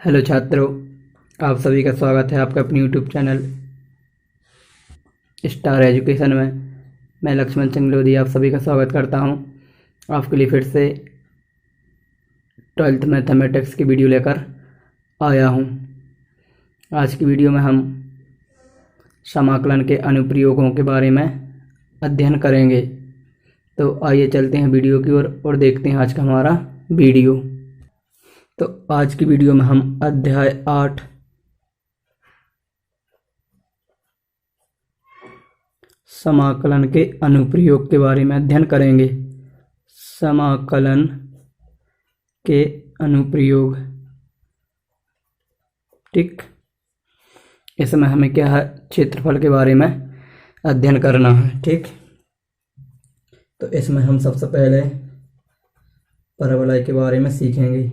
Hello छात्रों, आप सभी का स्वागत है आपका अपने यूट्यूब चैनल स्टार एजुकेशन में। मैं लक्ष्मण सिंह लोधी आप सभी का स्वागत करता हूं। आपके लिए फिर से 12th मैथमेटिक्स की वीडियो लेकर आया हूं। आज की वीडियो में हम समाकलन के अनुप्रयोगों के बारे में अध्ययन करेंगे। तो आइए चलते हैं वीडियो की ओर और देखते हैं आज का हमारा वीडियो। तो आज की वीडियो में हम अध्याय 8 समाकलन के अनुप्रयोग के बारे में अध्ययन करेंगे। समाकलन के अनुप्रयोग, ठीक। इसमें हमें क्या है, क्षेत्रफल के बारे में अध्ययन करना है, ठीक। तो इसमें हम सबसे पहले परवलय के बारे में सीखेंगे।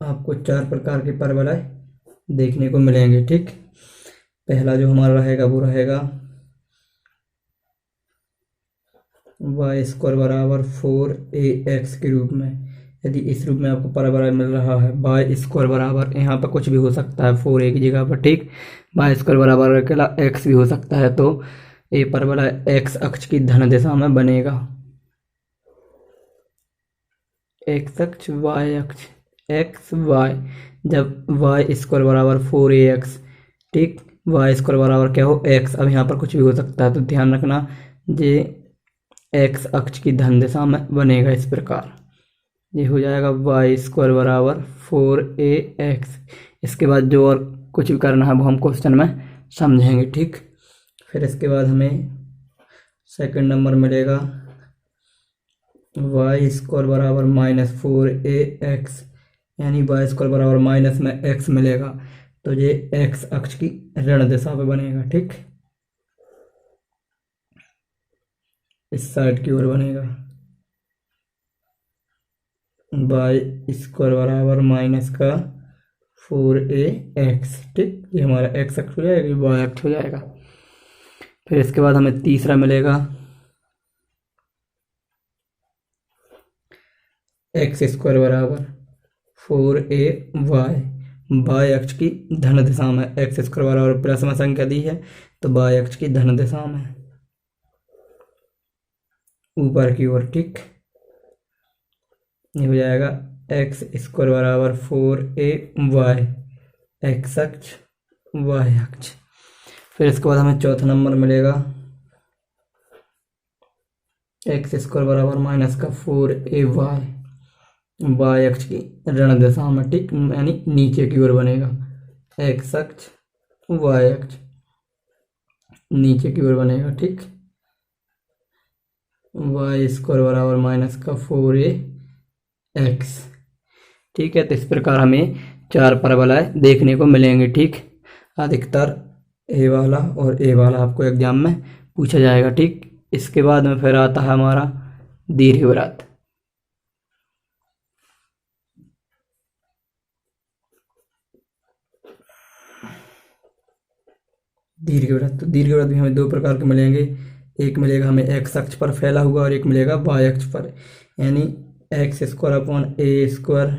आपको 4 प्रकार के परवलय देखने को मिलेंगे, ठीक। पहला जो हमारा रहेगा वो रहेगा y² बराबर 4ax के रूप में। यदि इस रूप में आपको परवलय मिल रहा है y² बराबर, यहाँ पर कुछ भी हो सकता है 4a की जगह पर, ठीक। y² बराबर अकेला x भी हो सकता है। तो ये परवलय x अक्ष की धन दिशा में बनेगा। x अक्ष, y अक्ष, एक्स वाई, जब y² बराबर 4ax, ठीक। y² बराबर क्या हो, x। अब यहाँ पर कुछ भी हो सकता है, तो ध्यान रखना ये x अक्ष की धन दिशा में बनेगा। इस प्रकार ये हो जाएगा y² बराबर 4ax। इसके बाद जो और कुछ भी करना है वो हम क्वेश्चन में समझेंगे, ठीक। फिर इसके बाद हमें सेकंड नंबर मिलेगा y² बराबर -4ax, यानी y² बराबर माइनस में x मिलेगा। तो ये x अक्ष की ऋण दिशा पे बनेगा, ठीक। इस साइड की ओर बनेगा। y² बराबर माइनस का 4ax, ठीक। ये हमारा x अक्ष हो जाएगा, ये y अक्ष हो जाएगा। फिर इसके बाद हमें तीसरा मिलेगा x² बराबर 4ay, y अक्ष की धन दिशा में। x² बराबर प्लस में संख्या दी है, तो y अक्ष की धन दिशा में ऊपर की ओर, ठीक। ये हो जाएगा x² बराबर 4ay, x अक्ष, y अक्ष। फिर इसके बाद हमें चौथा नंबर मिलेगा x² बराबर माइनस का 4ay, y अक्ष की ऋण दिशा में, ठीक, यानी नीचे की ओर बनेगा। x अक्ष, y अक्ष नीचे की ओर बनेगा, ठीक। y² बराबर माइनस का 4ax, ठीक है। तो इस प्रकार हमें 4 परवलय देखने को मिलेंगे, ठीक। अधिकतर ए वाला और ए वाला आपको एग्जाम में पूछा जाएगा, ठीक। इसके बाद में फिर आता है हमारा दीर्घवृत्त। दीर्घवृत्त, तो दीर्घवृत्त भी हमें 2 प्रकार के मिलेंगे। एक मिलेगा हमें x अक्ष पर फैला हुआ और एक मिलेगा y अक्ष पर, यानी x² upon a²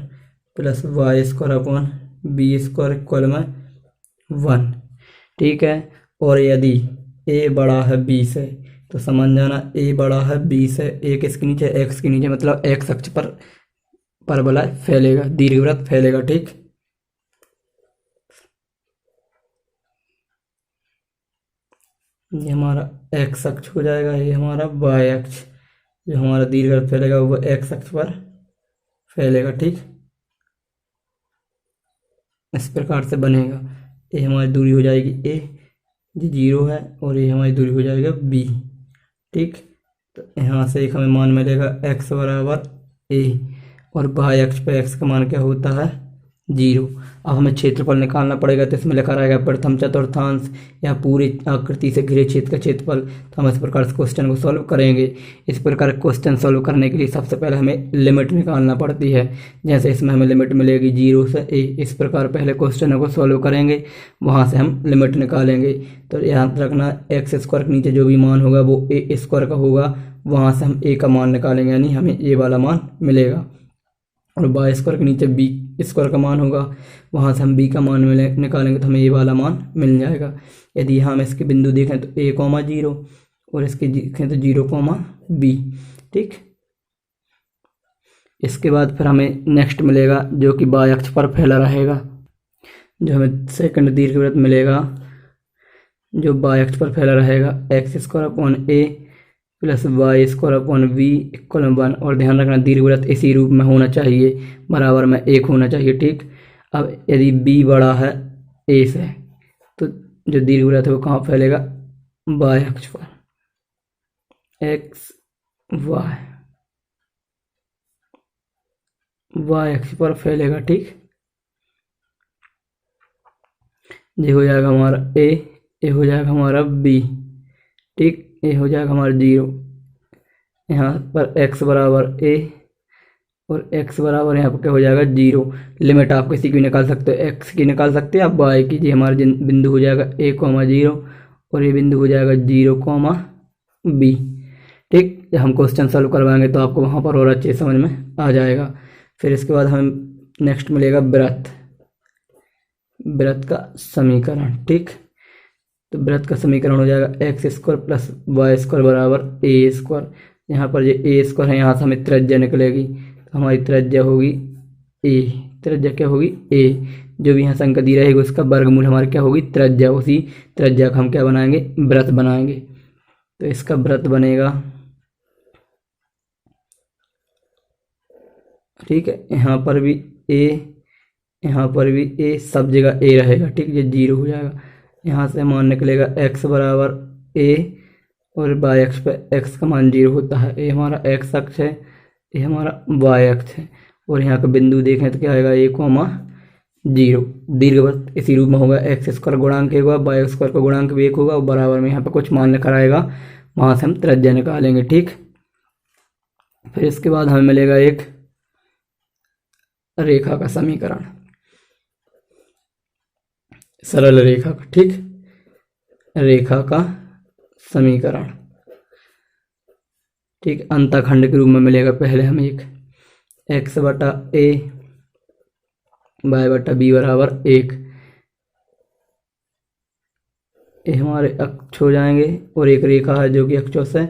plus y² upon b² equal में 1, ठीक है। और यदि a बड़ा है b से, तो समझ जाना a बड़ा है b से, a किसके नीचे, x के नीचे, मतलब x अक्ष पर परवलय फैलेगा, दीर्घवृत्त फैलेगा, ठीक। ये हमारा x अक्ष हो जाएगा, ये हमारा y अक्ष। जो हमारा दीर्घवृत्त फैलेगा वो x अक्ष पर फैलेगा, ठीक। इस प्रकार से बनेगा। ये हमारी दूरी हो जाएगी a, जो 0 है, और ये हमारी दूरी हो जाएगा b, ठीक। तो यहाँ से एक हमें मान मिलेगा x बराबर a, और y अक्ष पे x का मान क्या होता है, जीरो। अब हमें क्षेत्रफल निकालना पड़ेगा, तो इसमें लिखा रहेगा प्रथम चतुर्थांश या पूरी आकृति से घिरे क्षेत्र का क्षेत्रफल। तो हम इस प्रकार से क्वेश्चन को सॉल्व करेंगे। इस प्रकार क्वेश्चन सॉल्व करने के लिए सबसे पहले हमें लिमिट निकालना पड़ती है। जैसे इसमें हमें लिमिट मिलेगी 0 से a। इस प्रकार पहले क्वेश्चन को सॉल्व करेंगे, वहाँ से हम लिमिट निकालेंगे। तो याद रखना, एक्स स्क्वायर के नीचे जो भी मान होगा वो ए स्क्वायर का होगा, वहाँ से हम ए का मान निकालेंगे, यानी हमें ये वाला मान मिलेगा। और बाई स्क्वायर के नीचे बी स्क्वायर का मान होगा, वहाँ से हम बी का मान निकालेंगे, तो हमें ये वाला मान मिल जाएगा। यदि यहाँ हम इसके बिंदु देखें तो a, 0 और इसके देखें तो 0, b। ठीक, इसके बाद फिर हमें नेक्स्ट मिलेगा जो कि बाई अक्ष पर फैला रहेगा, जो हमें सेकंड दीर्घवृत्त मिलेगा जो बाई अक्ष पर फैला रहेगा, x square upon a plus y square upon V equal 1। और ध्यान रखना दीर्घवृत्त इसी रूप में होना चाहिए, बराबर में 1 होना चाहिए। ठीक, अब यदि b बड़ा है a से, तो जो दीर्घवृत्त है वो कहाँ फैलेगा, बाई अक्ष पर, एक्स वाई अक्ष पर फैलेगा। ठीक, ये हो जाएगा हमारा a, ये हो जाएगा हमारा b। ठीक, ये हो जाएगा हमारा 0। यहाँ पर x बराबर a और x बराबर यहाँ पर क्या हो जाएगा 0। लिमिट आप किसी की निकाल सकते हो, x की निकाल सकते हैं आप, y की। जी हमारा बिंदु हो जाएगा a, 0 और ये बिंदु हो जाएगा 0, b। ठीक, जब हम क्वेश्चन सॉल्व करवाएंगे तो आपको वहाँ पर और अच्छे समझ में आ जाएगा। फिर इसके बाद हम नेक्स्ट मिलेगा वृत्त का समीकरण। ठीक, तो वृत्त का समीकरण हो जाएगा x square plus y square बराबर ए स्क्वायर। यहाँ पर ये ए स्क्वायर है, यहाँ से हमें त्रिज्या निकलेगी, तो हमारी त्रिज्या होगी ए। त्रिज्या क्या होगी, ए। जो भी यहाँ संख्या दी रहेगी उसका वर्गमूल हमारी क्या होगी, त्रिज्या। उसी त्रिज्या का हम क्या बनाएंगे, वृत्त बनाएंगे। तो इसका वृत्त बनेगा, ठीक है, यहाँ पर भी ए, यहाँ पर भी ए, सब जगह ए रहेगा। ठीक, ये 0 हो जाएगा। यहाँ से मान निकलेगा x बराबर a और बाई अक्ष पे x का मान 0 होता है। ये हमारा x अक्ष है, ये हमारा y अक्ष है। और यहाँ का बिंदु देखें तो क्या आएगा, a, 0। दीर्घवृत्त इसी रूप में होगा, एक्स स्क्वायर गुणांक 1 होगा, बाई स्क्वायर का गुणांक भी 1 होगा, और बराबर में यहाँ पे कुछ मान लिखा रहेगा, वहाँ से हम त्रिज्या निकालेंगे। ठीक, फिर इसके बाद हमें मिलेगा एक रेखा का समीकरण, सरल रेखा का। ठीक, रेखा का समीकरण। ठीक, अंतःखंड के रूप में मिलेगा। पहले हम एक x बटा a बाय बटा b बराबर 1, ये हमारे अक्ष हो जाएंगे। और एक रेखा है जो कि अक्षों से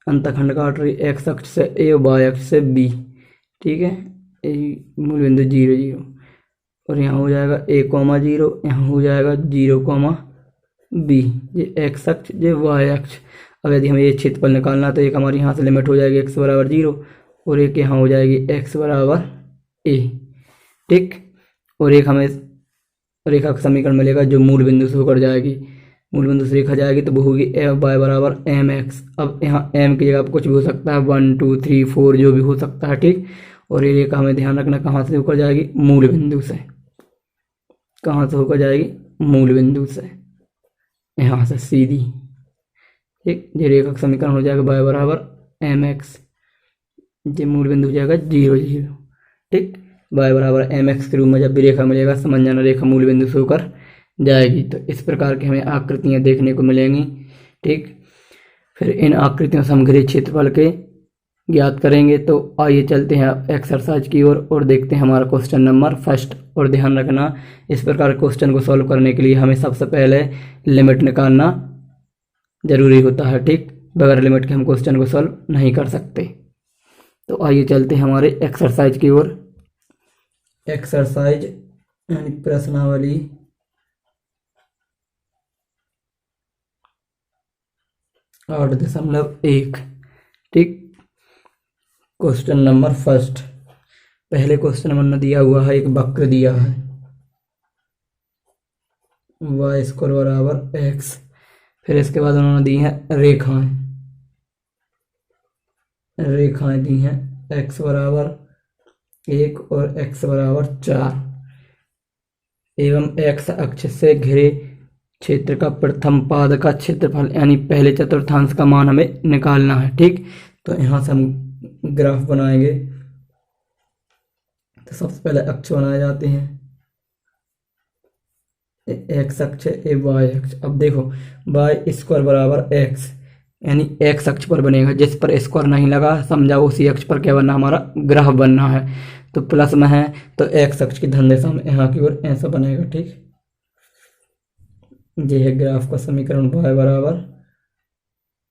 अंतःखंड काट रही, x अक्ष से a और y अक्ष से b। ठीक है, मूल बिंदु 0, 0 और यहाँ हो जाएगा a, 0, यहाँ हो जाएगा 0, b। ये x अक्ष, ये y अक्ष। अब यदि हमें ये क्षेत्रफल निकालना तो एक हमारी यहाँ से लिमिट हो जाएगी x बराबर 0 और एक यहाँ हो जाएगी x बराबर a। ठीक, और एक हमें रेखा का समीकरण मिलेगा जो मूल बिंदु से होकर जाएगी, मूल बिंदु से रेखा जाएगी तो वो होगी f y बराबर mx। अब यहाँ m की जगह पर कुछ भी हो सकता है, 1 2 3 4 जो भी हो सकता है। ठीक, और ये रेखा हमें ध्यान रखना कहाँ से होकर जाएगी, मूल बिंदु से। कहाँ से होकर जाएगी, मूल बिंदु से, यहाँ से सीधी। ठीक, ये रेखा का समीकरण हो जाएगा y बराबर mx, ये मूल बिंदु हो जाएगा 0, 0। ठीक, y बराबर mx के रूप में जब भी रेखा मिलेगा समझ जाना रेखा मूल बिंदु से होकर जाएगी। तो इस प्रकार की हमें आकृतियाँ देखने को मिलेंगी। ठीक, फिर इन आकृतियों से हम घिरे क्षेत्रफल के ज्ञात करेंगे। तो आइए चलते हैं एक्सरसाइज की ओर और देखते हैं हमारा क्वेश्चन नंबर फर्स्ट। और ध्यान रखना, इस प्रकार क्वेश्चन को सॉल्व करने के लिए हमें सबसे पहले लिमिट निकालना जरूरी होता है। ठीक, बगैर लिमिट के हम क्वेश्चन को सॉल्व नहीं कर सकते। तो आइए चलते हैं हमारे एक्सरसाइज की ओर। एक्सरसाइज यानी प्रश्नावली 8.1। ठीक, क्वेश्चन नंबर फर्स्ट। पहले क्वेश्चन नंबर में दिया हुआ है, एक वक्र दिया है y स्क्वायर बराबर x। फिर इसके बाद उन्होंने दी हैं रेखाएं, रेखाएं दी हैं x बराबर 1 और x बराबर 4। एवं x अक्ष से घिरे क्षेत्र का प्रथम पाद का क्षेत्रफल यानी पहले चतुर्थांश का मान हमें निकालना है। ठीक, तो यहाँ से हम ग्राफ बनाएंगे। तो सबसे पहले अक्ष बनाए जाते हैं, एक्स अक्ष ए वाई अक्ष। अब देखो वाई स्क्वायर बराबर एक्स, यानी एक्स अक्ष पर बनेगा, जिस पर स्क्वायर नहीं लगा समझा उसी अक्ष पर क्या बनना, हमारा ग्राफ बनना है। तो प्लस में है तो एक्स अक्ष की धन दिशा में यहाँ की ओर ऐसा बनेगा। ठीक, ये है ग्राफ का समीकरण, वाई बराबर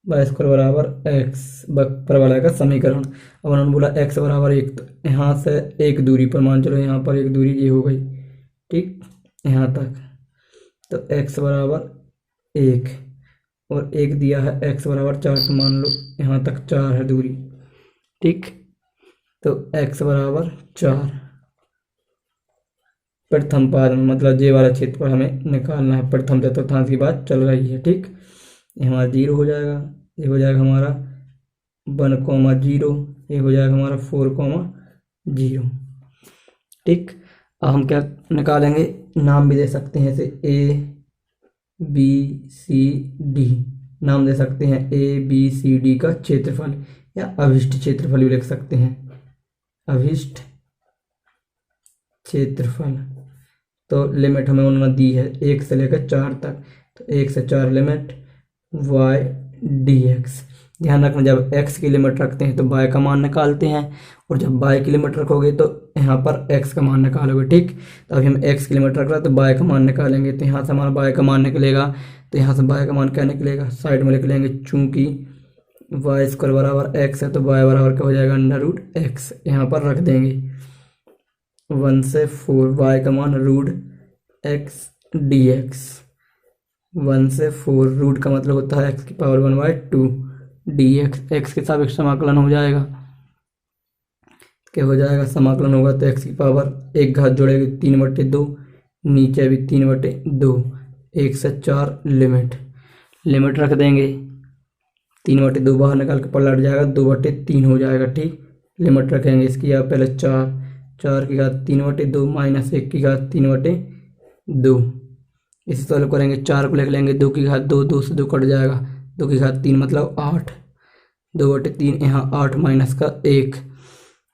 वाई स्क्वायर बराबर एक्स परवलय का समीकरण। अब उन्होंने बोला एक्स बराबर 1, तो यहाँ से एक दूरी पर मान चलो, यहाँ पर एक दूरी ये हो गई। ठीक, यहाँ तक तो x बराबर 1 और 1 दिया है, x बराबर 4, तो मान लो यहाँ तक 4 है दूरी। ठीक, तो x बराबर 4 प्रथम पाद में, मतलब ये वाला क्षेत्र पर हमें निकालना है। प्रथम चतुर्थांश की बात चल रही है। ठीक, ये हमारा 0 हो जाएगा, ये हो जाएगा हमारा 1,0, ये हो जाएगा हमारा 4,0। ठीक, अब हम क्या निकालेंगे, नाम भी दे सकते हैं इसे ABCD, नाम दे सकते हैं ABCD का क्षेत्रफल, या अभिष्ट क्षेत्रफल भी लिख सकते हैं, अभिष्ट क्षेत्रफल। तो लिमिट हमें उन्होंने दी है 1 से लेकर 4 तक, तो 1 से 4 लिमिट y dx। ध्यान रखना जब x की लिमिट रखते हैं तो y का मान निकालते हैं, और जब y की लिमिट रखोगे तो यहाँ पर x का मान निकालोगे। ठीक, तो अभी हम x की लिमिट रख रहे हैं तो y का मान निकालेंगे, तो यहाँ से हमारा y का मान निकलेगा। तो यहाँ से y का मान क्या निकलेगा, साइड में लिख लेंगे, चूंकि वाई स्क्वायर बराबर x है तो y बराबर क्या हो जाएगा, √x। यहाँ पर रख देंगे 1 से 4, y का मान √x dx। 1 से 4, रूट का मतलब होता है x की पावर 1/2 dx, x के सापेक्ष समाकलन हो जाएगा। क्या हो जाएगा, समाकलन होगा तो x की पावर 1 घात जोड़ेगी 3/2, नीचे भी 3/2, 1 से 4 लिमिट रख देंगे, 3/2 बाहर निकाल के पलट जाएगा, 2/3 हो जाएगा। ठीक, लिमिट रखेंगे इसकी, आप पहले 4 की घात 3/2 माइनस 1 की घात 3/2, इसे सॉल्व करेंगे, 4 को लिख लेंगे 2 की घात 2, 2 से 2 कट जाएगा, 2 की घात 3 मतलब 8, 2/3 यहाँ 8 माइनस का 1,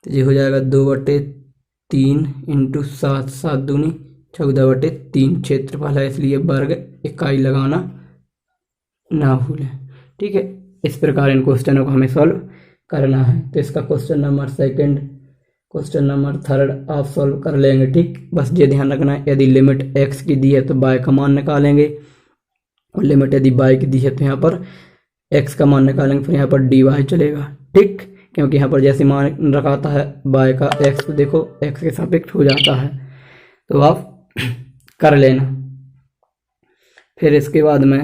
तो ये हो जाएगा 2/3 इंटू 7, 7 दूनी 14/3 क्षेत्रफल है, इसलिए वर्ग इकाई लगाना ना भूलें। ठीक है, इस प्रकार इन क्वेश्चनों को हमें सॉल्व करना है। तो इसका क्वेश्चन नंबर 2, क्वेश्चन नंबर 3 आप सॉल्व कर लेंगे। ठीक, बस ये ध्यान रखना है, यदि लिमिट x की दी है तो y का मान निकालेंगे, और लिमिट यदि y की दी है तो यहाँ पर x का मान निकालेंगे, फिर यहाँ पर dy चलेगा। ठीक, क्योंकि यहाँ पर जैसे मान रखाता है y का x, तो देखो x के सापेक्ष हो जाता है, तो आप कर लेना। फिर इसके बाद में